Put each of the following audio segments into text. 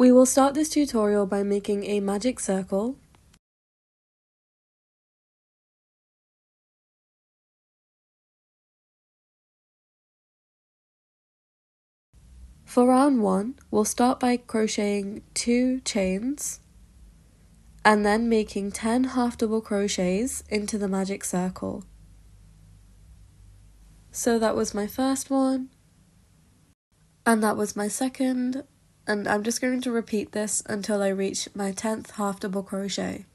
We will start this tutorial by making a magic circle. For round 1, we'll start by crocheting 2 chains and then making 10 half double crochets into the magic circle. So that was my first one, and that was my second, and I'm just going to repeat this until I reach my 10th half double crochet.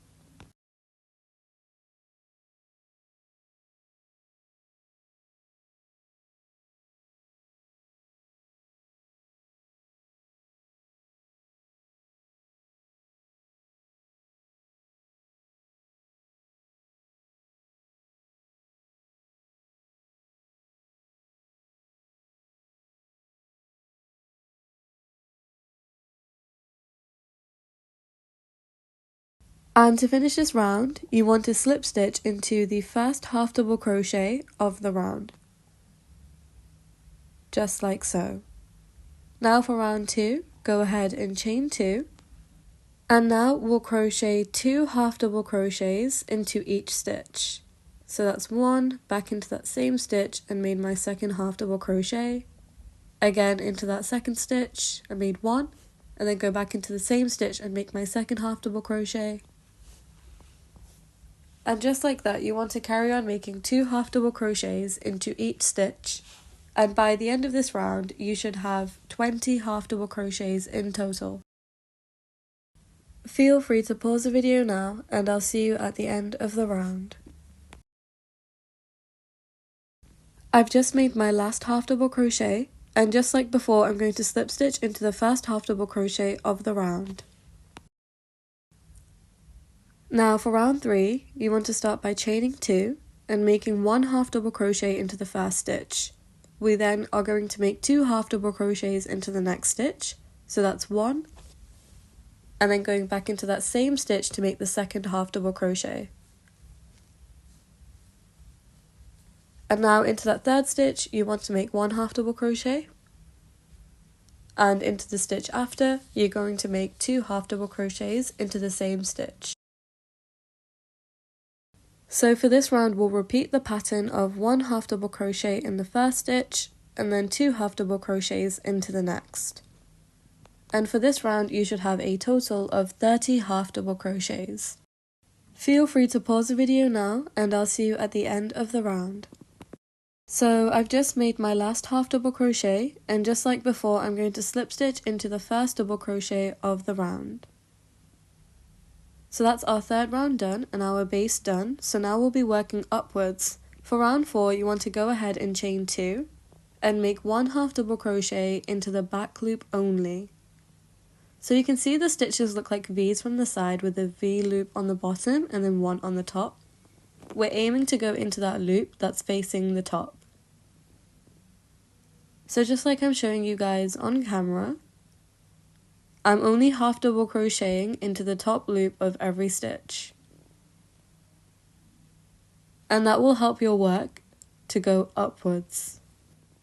And to finish this round, you want to slip stitch into the first half double crochet of the round. Just like so. Now for round 2, go ahead and chain 2. And now we'll crochet 2 half double crochets into each stitch. So that's 1, back into that same stitch and made my second half double crochet. Again into that second stitch and made 1, and then go back into the same stitch and make my second half double crochet. And just like that, you want to carry on making 2 half double crochets into each stitch. And by the end of this round, you should have 20 half double crochets in total. Feel free to pause the video now, and I'll see you at the end of the round. I've just made my last half double crochet, and just like before, I'm going to slip stitch into the first half double crochet of the round. Now for round 3, you want to start by chaining 2 and making 1 half double crochet into the first stitch. We then are going to make 2 half double crochets into the next stitch, so that's 1, and then going back into that same stitch to make the second half double crochet. And now into that third stitch, you want to make 1 half double crochet, and into the stitch after, you're going to make 2 half double crochets into the same stitch. So for this round, we'll repeat the pattern of 1 half double crochet in the first stitch and then 2 half double crochets into the next. And for this round, you should have a total of 30 half double crochets. Feel free to pause the video now, and I'll see you at the end of the round. So I've just made my last half double crochet, and just like before, I'm going to slip stitch into the first double crochet of the round. So that's our third round done and our base done, so now we'll be working upwards. For round 4, you want to go ahead and chain 2 and make 1 half double crochet into the back loop only. So you can see the stitches look like V's from the side with a V loop on the bottom and then 1 on the top. We're aiming to go into that loop that's facing the top. So just like I'm showing you guys on camera, I'm only half double crocheting into the top loop of every stitch. And that will help your work to go upwards.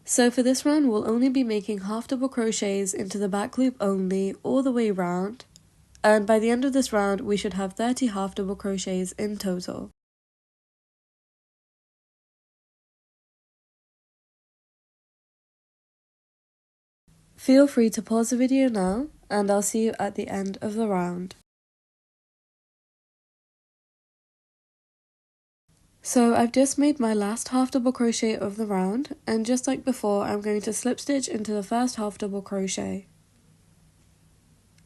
So for this round, we'll only be making half double crochets into the back loop only all the way round. And by the end of this round, we should have 30 half double crochets in total. Feel free to pause the video now, and I'll see you at the end of the round. So I've just made my last half double crochet of the round, and just like before, I'm going to slip stitch into the first half double crochet.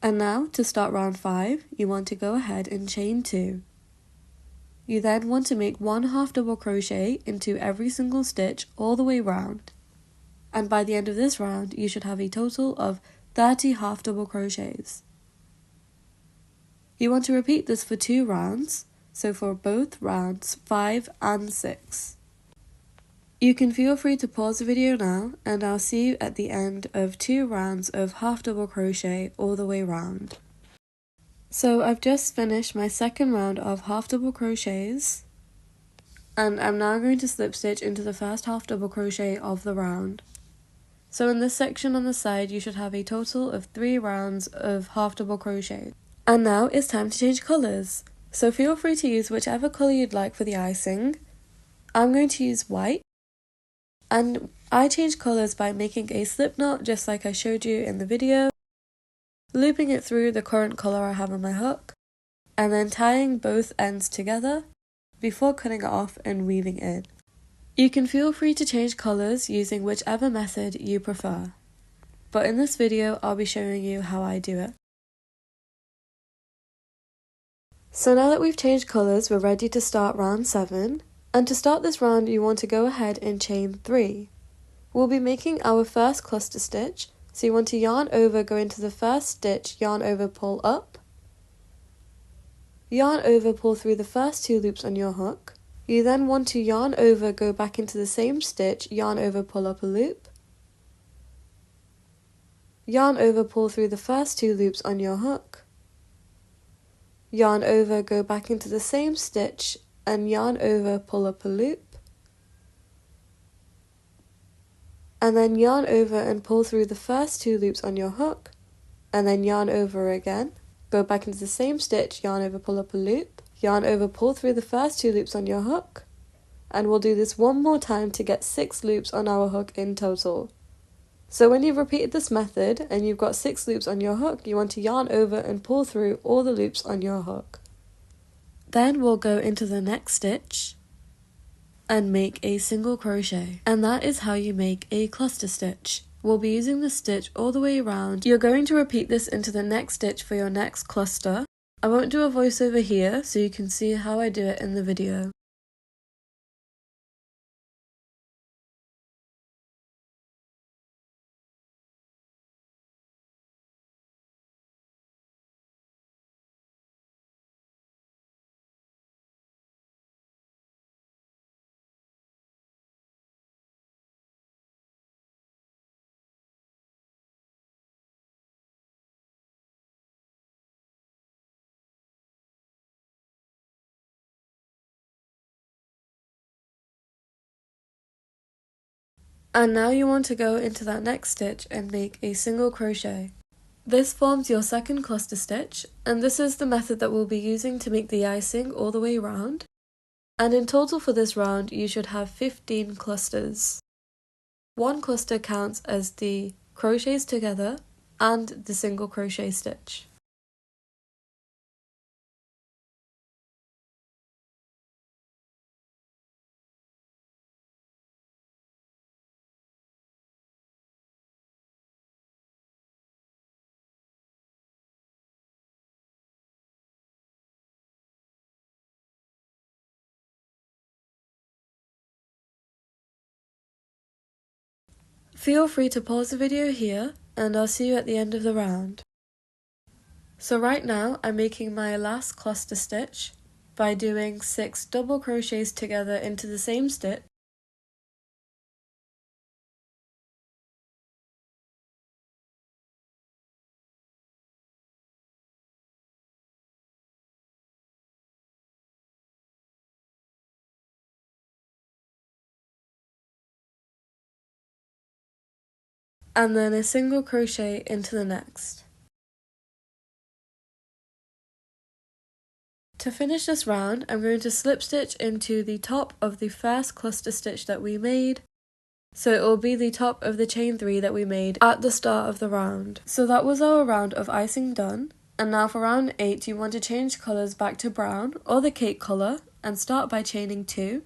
And now to start round 5, you want to go ahead and chain 2. You then want to make 1 half double crochet into every single stitch all the way round. And by the end of this round, you should have a total of 30 half double crochets. You want to repeat this for 2 rounds, so for both rounds 5 and 6. You can feel free to pause the video now, and I'll see you at the end of 2 rounds of half double crochet all the way round. So I've just finished my second round of half double crochets, and I'm now going to slip stitch into the first half double crochet of the round. So in this section on the side, you should have a total of 3 rounds of half double crochet. And now it's time to change colours. So feel free to use whichever colour you'd like for the icing. I'm going to use white. And I change colours by making a slip knot just like I showed you in the video, looping it through the current colour I have on my hook, and then tying both ends together before cutting it off and weaving in. You can feel free to change colours using whichever method you prefer, but in this video I'll be showing you how I do it. So now that we've changed colours, we're ready to start round 7, and to start this round you want to go ahead and chain 3. We'll be making our first cluster stitch, so you want to yarn over, go into the first stitch, yarn over, pull up, yarn over, pull through the first 2 loops on your hook. You then want to yarn over, go back into the same stitch, yarn over, pull up a loop, yarn over, pull through the first 2 loops on your hook, yarn over, go back into the same stitch, and yarn over, pull up a loop, and then yarn over and pull through the first 2 loops on your hook, and then yarn over again, go back into the same stitch, yarn over, pull up a loop, yarn over, pull through the first 2 loops on your hook, and we'll do this one more time to get 6 loops on our hook in total. So when you've repeated this method and you've got 6 loops on your hook, you want to yarn over and pull through all the loops on your hook. Then we'll go into the next stitch and make a single crochet, and that is how you make a cluster stitch. We'll be using the stitch all the way around. You're going to repeat this into the next stitch for your next cluster. I won't do a voiceover here so you can see how I do it in the video. And now you want to go into that next stitch and make a single crochet. This forms your second cluster stitch, and this is the method that we'll be using to make the icing all the way around. And in total for this round you should have 15 clusters. One cluster counts as the crochets together and the single crochet stitch. Feel free to pause the video here and I'll see you at the end of the round. So right now I'm making my last cluster stitch by doing 6 double crochets together into the same stitch, and then a single crochet into the next. To finish this round, I'm going to slip stitch into the top of the first cluster stitch that we made, so it will be the top of the chain 3 that we made at the start of the round. So that was our round of icing done, and now for round 8 you want to change colours back to brown or the cake colour and start by chaining 2.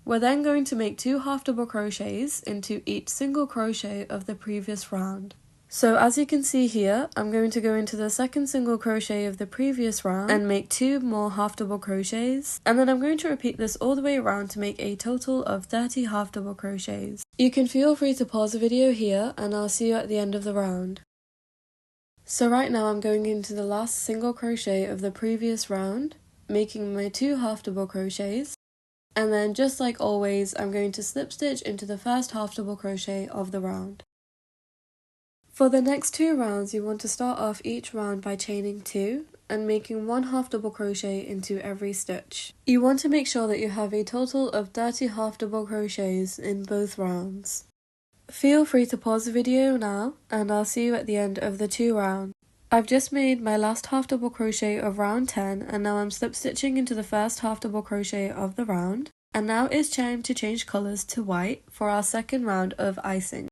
We're then going to make 2 half double crochets into each single crochet of the previous round. So as you can see here, I'm going to go into the second single crochet of the previous round and make 2 more half double crochets, and then I'm going to repeat this all the way around to make a total of 30 half double crochets. You can feel free to pause the video here and I'll see you at the end of the round. So right now I'm going into the last single crochet of the previous round, making my 2 half double crochets, and then just like always I'm going to slip stitch into the first half double crochet of the round. For the next 2 rounds you want to start off each round by chaining 2 and making 1 half double crochet into every stitch. You want to make sure that you have a total of 30 half double crochets in both rounds. Feel free to pause the video now and I'll see you at the end of the 2 rounds. I've just made my last half double crochet of round 10 and now I'm slip stitching into the first half double crochet of the round. And now it's time to change colours to white for our second round of icing.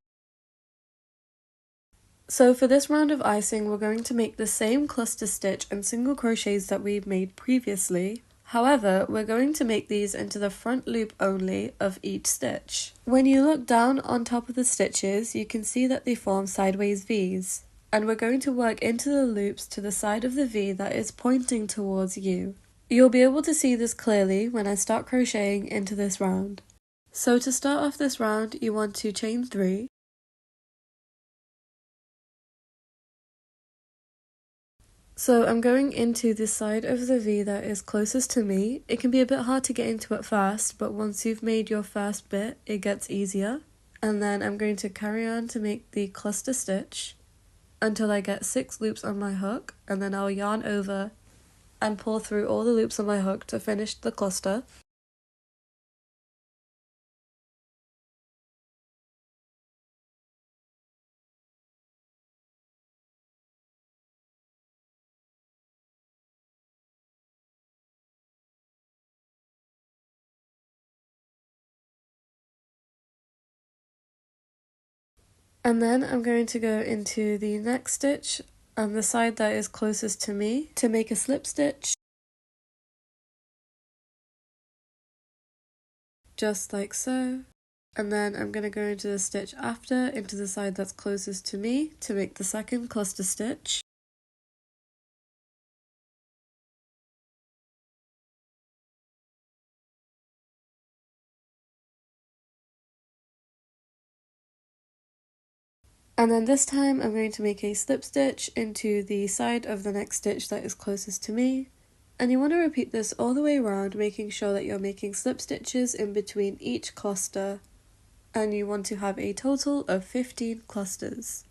So for this round of icing we're going to make the same cluster stitch and single crochets that we've made previously. However, we're going to make these into the front loop only of each stitch. When you look down on top of the stitches, you can see that they form sideways V's. And we're going to work into the loops to the side of the V that is pointing towards you. You'll be able to see this clearly when I start crocheting into this round. So to start off this round, you want to chain 3. So I'm going into the side of the V that is closest to me. It can be a bit hard to get into at first, but once you've made your first bit, it gets easier. And then I'm going to carry on to make the cluster stitch until I get 6 loops on my hook, and then I'll yarn over and pull through all the loops on my hook to finish the cluster. And then I'm going to go into the next stitch on the side that is closest to me to make a slip stitch, just like so. And then I'm going to go into the stitch after, into the side that's closest to me to make the second cluster stitch. And then this time I'm going to make a slip stitch into the side of the next stitch that is closest to me. And you want to repeat this all the way around, making sure that you're making slip stitches in between each cluster. And you want to have a total of 15 clusters.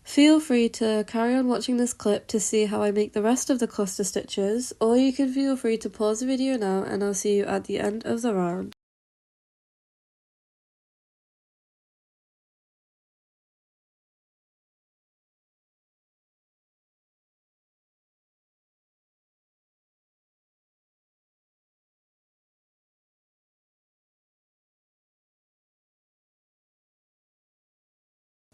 Feel free to carry on watching this clip to see how I make the rest of the cluster stitches, or you can feel free to pause the video now and I'll see you at the end of the round.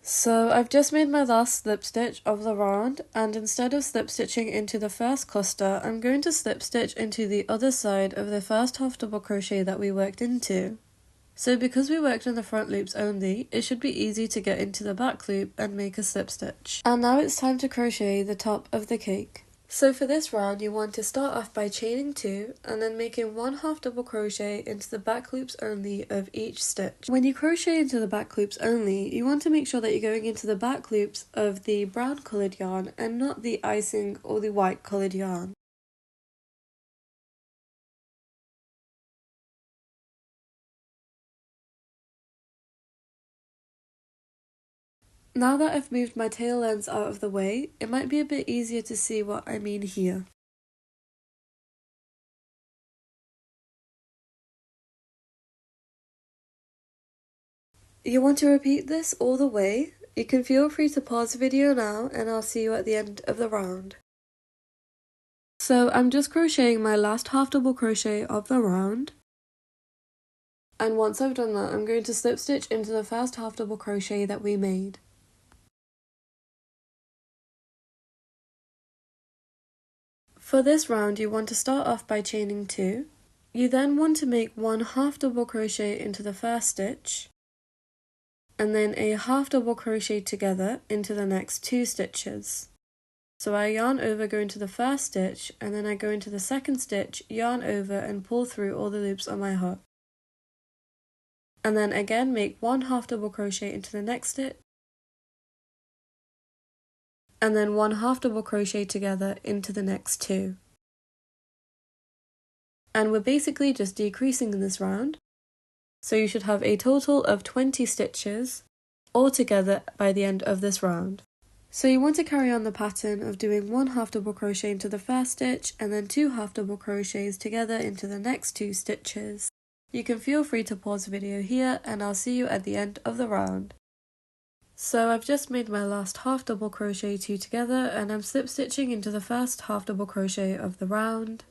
So I've just made my last slip stitch of the round, and instead of slip stitching into the first cluster, I'm going to slip stitch into the other side of the first half double crochet that we worked into. So because we worked in the front loops only, it should be easy to get into the back loop and make a slip stitch. And now it's time to crochet the top of the cake. So for this round you want to start off by chaining 2 and then making 1 half double crochet into the back loops only of each stitch. When you crochet into the back loops only, you want to make sure that you're going into the back loops of the brown coloured yarn and not the icing or the white coloured yarn. Now that I've moved my tail ends out of the way, it might be a bit easier to see what I mean here. You want to repeat this all the way. You can feel free to pause the video now and I'll see you at the end of the round. So I'm just crocheting my last half double crochet of the round. And once I've done that, I'm going to slip stitch into the first half double crochet that we made. For this round, you want to start off by chaining 2. You then want to make 1 half double crochet into the first stitch, and then a half double crochet together into the next 2 stitches. So I yarn over, go into the first stitch, and then I go into the second stitch, yarn over and pull through all the loops on my hook. And then again make 1 half double crochet into the next stitch, and then 1 half double crochet together into the next 2. And we're basically just decreasing in this round, so you should have a total of 20 stitches altogether by the end of this round. So you want to carry on the pattern of doing 1 half double crochet into the first stitch and then 2 half double crochets together into the next 2 stitches. You can feel free to pause the video here and I'll see you at the end of the round. So I've just made my last half double crochet 2 together, and I'm slip stitching into the first half double crochet of the round.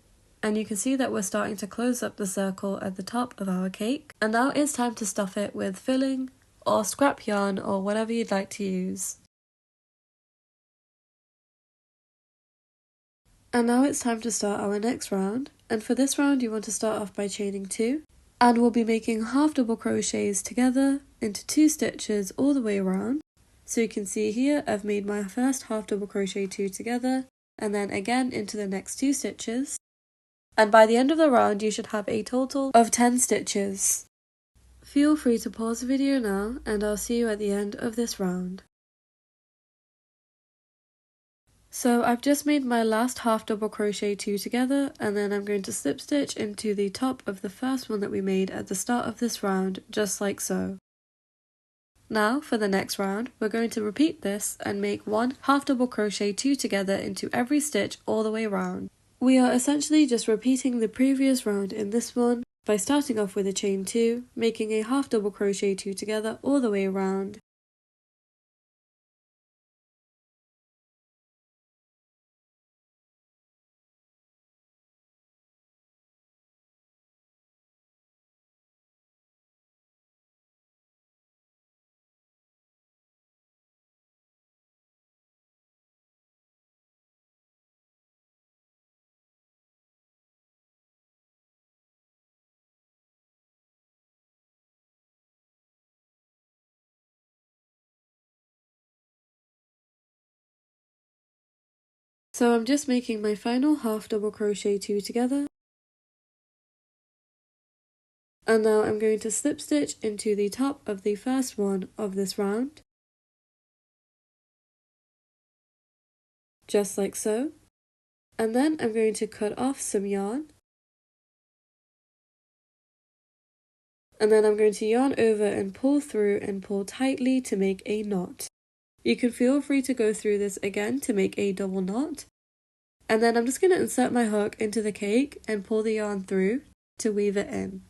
And you can see that we're starting to close up the circle at the top of our cake. And now it's time to stuff it with filling or scrap yarn or whatever you'd like to use. And now it's time to start our next round, and for this round you want to start off by chaining 2, and we'll be making half double crochets together into 2 stitches all the way around. So you can see here I've made my first half double crochet 2 together, and then again into the next 2 stitches, and by the end of the round you should have a total of 10 stitches. Feel free to pause the video now, and I'll see you at the end of this round. So I've just made my last half double crochet 2 together, and then I'm going to slip stitch into the top of the first one that we made at the start of this round, just like so. Now for the next round, we're going to repeat this and make 1 half double crochet 2 together into every stitch all the way around. We are essentially just repeating the previous round in this one by starting off with a chain 2, making a half double crochet 2 together all the way around. So I'm just making my final half double crochet 2 together, and now I'm going to slip stitch into the top of the first one of this round, just like so, and then I'm going to cut off some yarn, and then I'm going to yarn over and pull through and pull tightly to make a knot. You can feel free to go through this again to make a double knot, and then I'm just going to insert my hook into the cake and pull the yarn through to weave it in.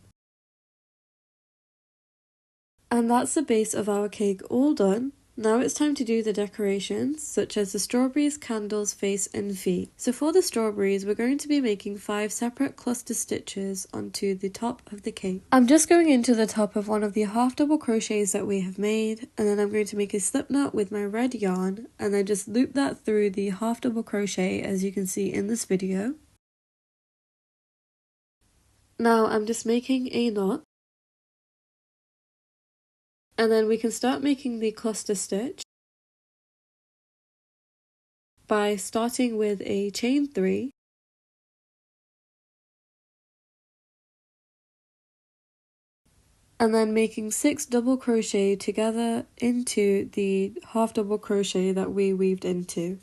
And that's the base of our cake all done. Now it's time to do the decorations, such as the strawberries, candles, face and feet. So for the strawberries, we're going to be making 5 separate cluster stitches onto the top of the cake. I'm just going into the top of one of the half double crochets that we have made, and then I'm going to make a slip knot with my red yarn, and then just loop that through the half double crochet as you can see in this video. Now I'm just making a knot, and then we can start making the cluster stitch by starting with a chain 3, and then making 6 double crochet together into the half double crochet that we weaved into.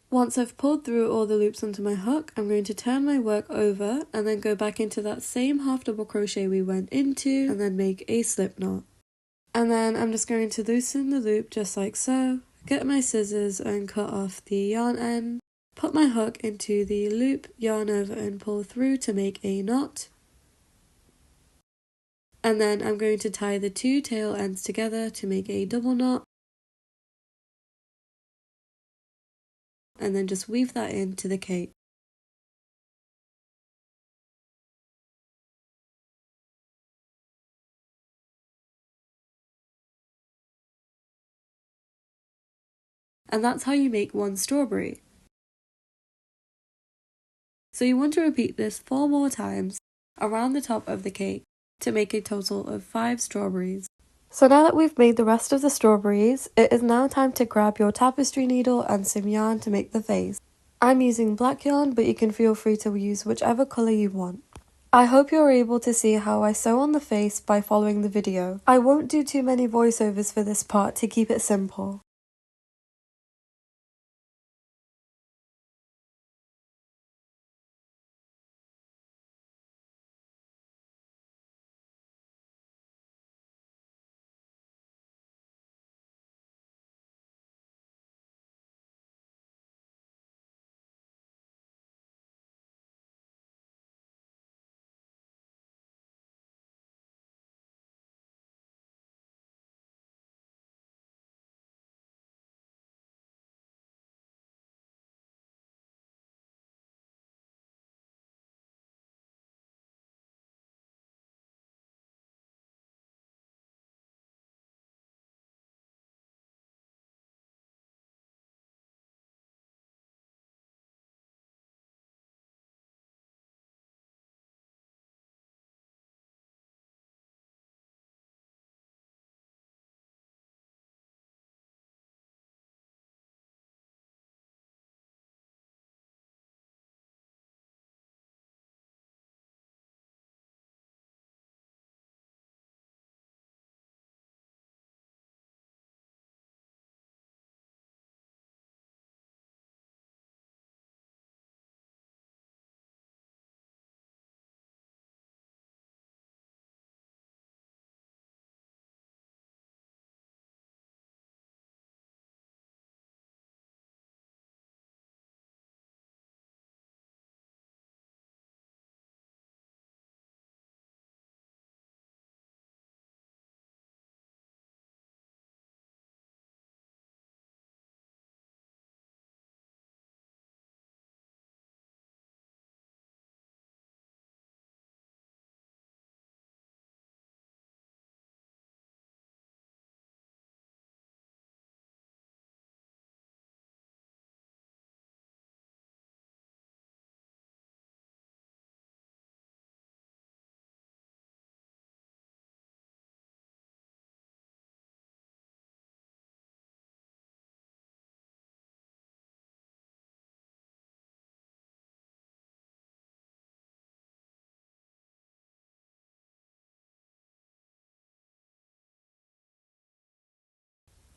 Once I've pulled through all the loops onto my hook, I'm going to turn my work over and then go back into that same half double crochet we went into and then make a slip knot. And then I'm just going to loosen the loop just like so, get my scissors and cut off the yarn end, put my hook into the loop, yarn over and pull through to make a knot. And then I'm going to tie the 2 tail ends together to make a double knot. And then just weave that into the cake. And that's how you make 1 strawberry. So you want to repeat this 4 more times around the top of the cake to make a total of 5 strawberries. So now that we've made the rest of the strawberries, it is now time to grab your tapestry needle and some yarn to make the face. I'm using black yarn, but you can feel free to use whichever colour you want. I hope you're able to see how I sew on the face by following the video. I won't do too many voiceovers for this part to keep it simple.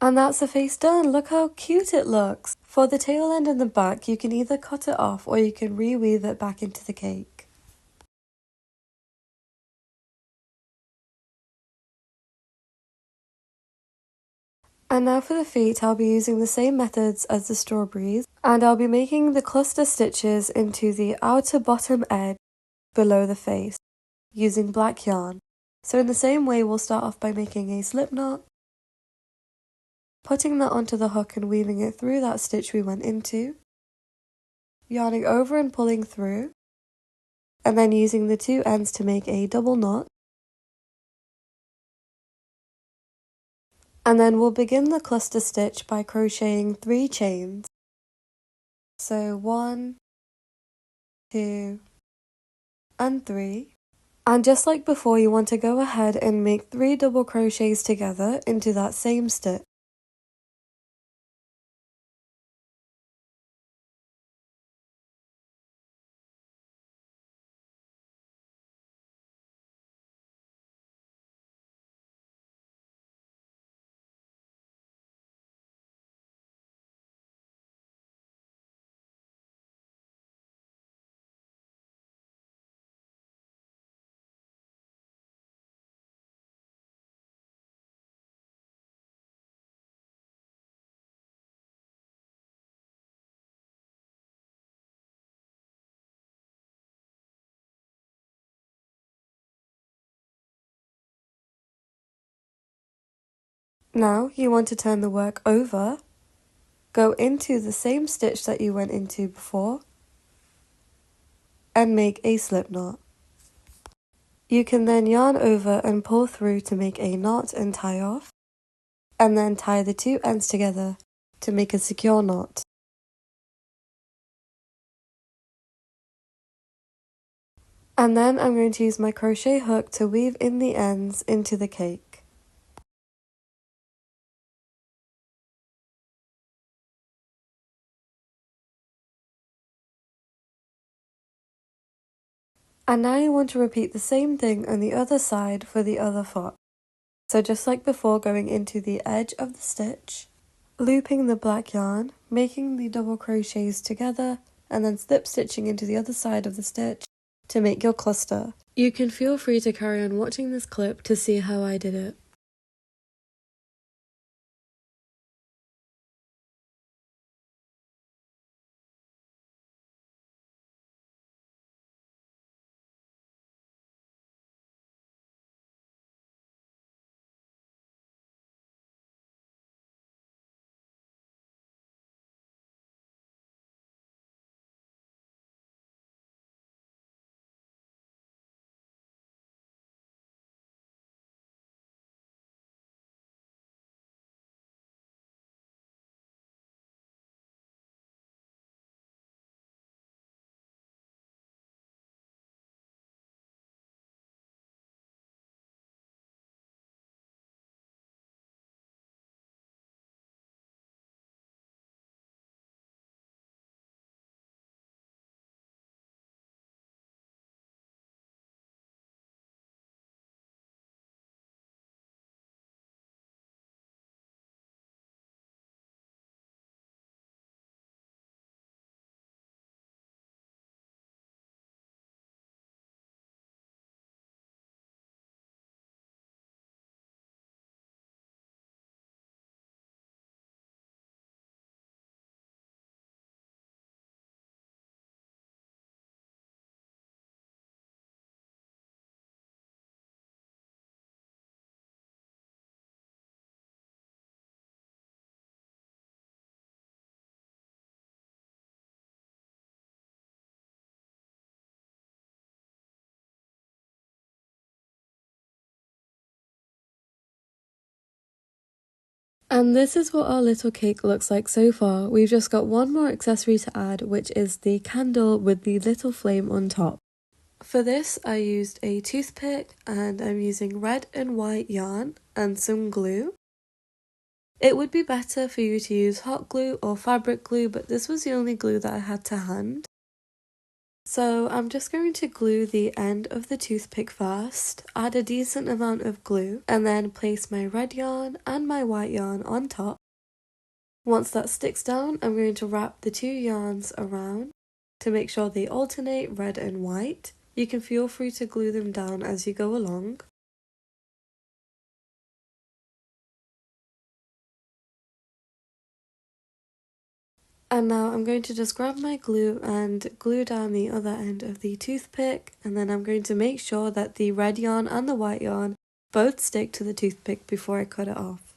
And that's the face done. Look how cute it looks. For the tail end and the back, you can either cut it off or you can reweave it back into the cake. And now for the feet, I'll be using the same methods as the strawberries, and I'll be making the cluster stitches into the outer bottom edge below the face using black yarn. So in the same way, we'll start off by making a slip knot, putting that onto the hook and weaving it through that stitch we went into, yarning over and pulling through, and then using the two ends to make a double knot. And then we'll begin the cluster stitch by crocheting 3 chains. So 1, 2, and 3. And just like before, you want to go ahead and make 3 double crochets together into that same stitch. Now you want to turn the work over, go into the same stitch that you went into before, and make a slip knot. You can then yarn over and pull through to make a knot and tie off, and then tie the 2 ends together to make a secure knot. And then I'm going to use my crochet hook to weave in the ends into the cake. And now you want to repeat the same thing on the other side for the other foot. So just like before, going into the edge of the stitch, looping the black yarn, making the double crochets together, and then slip stitching into the other side of the stitch to make your cluster. You can feel free to carry on watching this clip to see how I did it. And this is what our little cake looks like so far. We've just got one more accessory to add, which is the candle with the little flame on top. For this, I used a toothpick and I'm using red and white yarn and some glue. It would be better for you to use hot glue or fabric glue, but this was the only glue that I had to hand. So I'm just going to glue the end of the toothpick first, add a decent amount of glue, and then place my red yarn and my white yarn on top. Once that sticks down, I'm going to wrap the two yarns around to make sure they alternate red and white. You can feel free to glue them down as you go along. And now I'm going to just grab my glue and glue down the other end of the toothpick, and then I'm going to make sure that the red yarn and the white yarn both stick to the toothpick before I cut it off.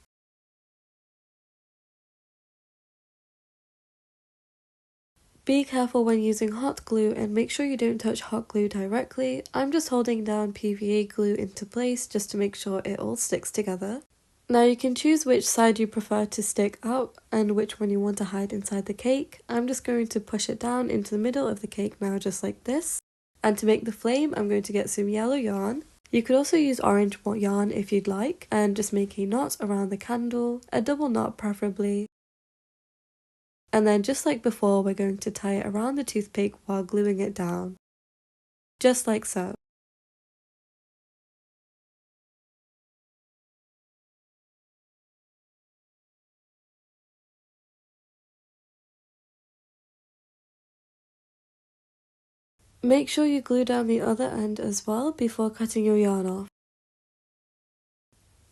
Be careful when using hot glue and make sure you don't touch hot glue directly. I'm just holding down PVA glue into place just to make sure it all sticks together. Now you can choose which side you prefer to stick out and which one you want to hide inside the cake. I'm just going to push it down into the middle of the cake now, just like this. And to make the flame, I'm going to get some yellow yarn. You could also use orange yarn if you'd like, and just make a knot around the candle, a double knot preferably. And then just like before, we're going to tie it around the toothpick while gluing it down. Just like so. Make sure you glue down the other end as well before cutting your yarn off.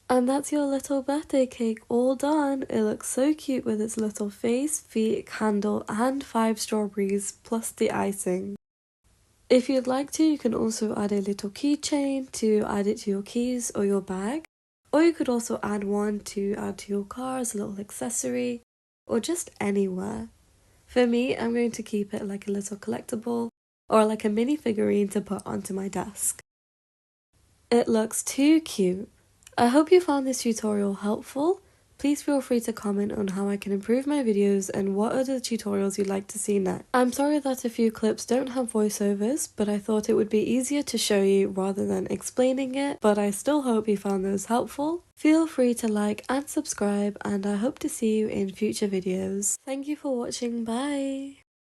And that's your little birthday cake all done. It looks so cute with its little face, feet, candle and 5 strawberries plus the icing. If you'd like to, you can also add a little keychain to add it to your keys or your bag. Or you could also add one to add to your car as a little accessory, or just anywhere. For me, I'm going to keep it like a little collectible or like a mini figurine to put onto my desk. It looks too cute. I hope you found this tutorial helpful. Please feel free to comment on how I can improve my videos and what other tutorials you'd like to see next. I'm sorry that a few clips don't have voiceovers, but I thought it would be easier to show you rather than explaining it, but I still hope you found those helpful. Feel free to like and subscribe, and I hope to see you in future videos. Thank you for watching, bye!